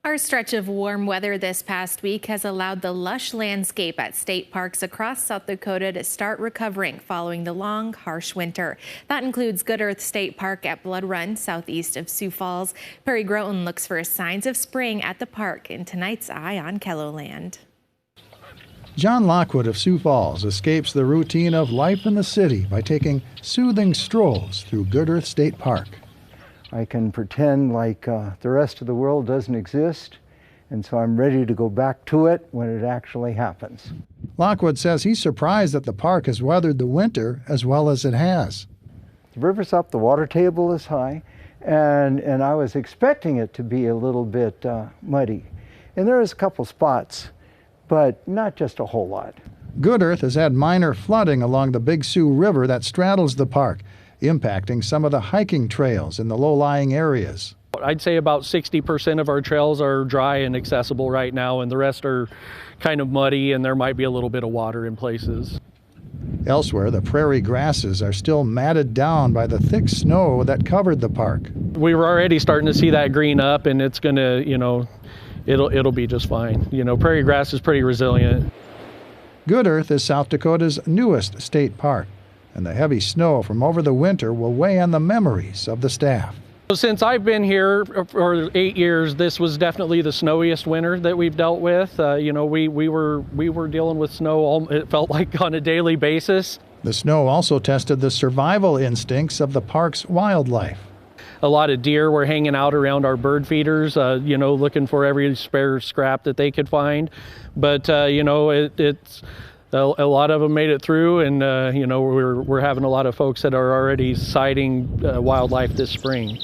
Our stretch of warm weather this past week has allowed the lush landscape at state parks across South Dakota to start recovering following the long, harsh winter. That includes Good Earth State Park at Blood Run, southeast of Sioux Falls. Perry Groten looks for signs of spring at the park in tonight's Eye on KELOLAND. John Lockwood of Sioux Falls escapes the routine of life in the city by taking soothing strolls through Good Earth State Park. I can pretend like the rest of the world doesn't exist, and so I'm ready to go back to it when it actually happens. Lockwood says he's surprised that the park has weathered the winter as well as it has. The river's up, the water table is high, and I was expecting it to be a little bit muddy. And there's a couple spots, but not just a whole lot. Good Earth has had minor flooding along the Big Sioux River that straddles the park, impacting some of the hiking trails in the low-lying areas. I'd say about 60% of our trails are dry and accessible right now, and the rest are kind of muddy, and there might be a little bit of water in places. Elsewhere, the prairie grasses are still matted down by the thick snow that covered the park. We were already starting to see that green up, and it's gonna, it'll be just fine. Prairie grass is pretty resilient. Good Earth is South Dakota's newest state park, and the heavy snow from over the winter will weigh on the memories of the staff. Since I've been here for 8 years, this was definitely the snowiest winter that we've dealt with. We were dealing with snow, it felt like, on a daily basis. The snow also tested the survival instincts of the park's wildlife. A lot of deer were hanging out around our bird feeders, looking for every spare scrap that they could find. But, it's a lot of them made it through, and we're having a lot of folks that are already sighting wildlife this spring.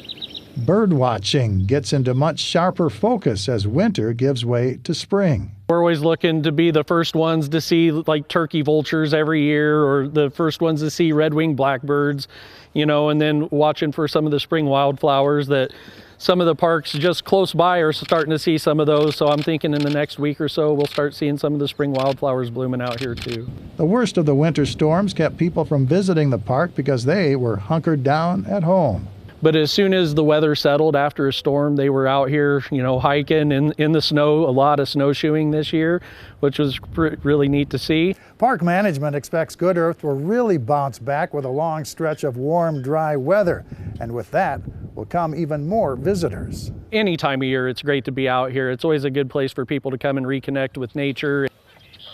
Bird watching gets into much sharper focus as winter gives way to spring. We're always looking to be the first ones to see like turkey vultures every year, or the first ones to see red-winged blackbirds, and then watching for some of the spring wildflowers that some of the parks just close by are starting to see some of those. So I'm thinking in the next week or so, we'll start seeing some of the spring wildflowers blooming out here too. The worst of the winter storms kept people from visiting the park because they were hunkered down at home. But as soon as the weather settled after a storm, they were out here, hiking in the snow, a lot of snowshoeing this year, which was really neat to see. Park management expects Good Earth will really bounce back with a long stretch of warm, dry weather. And with that will come even more visitors. Any time of year, it's great to be out here. It's always a good place for people to come and reconnect with nature.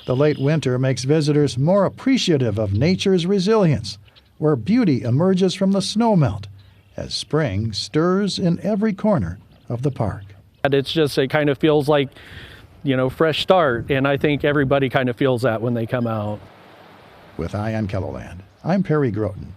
The late winter makes visitors more appreciative of nature's resilience, where beauty emerges from the snowmelt as spring stirs in every corner of the park. It kind of feels like, fresh start, and I think everybody kind of feels that when they come out. With Eye on KELOLAND, I'm Perry Groten.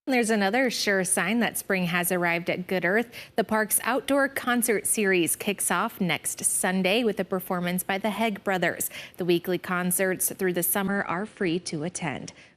There's another sure sign that spring has arrived at Good Earth. The park's outdoor concert series kicks off next Sunday with a performance by the Hegg Brothers. The weekly concerts through the summer are free to attend.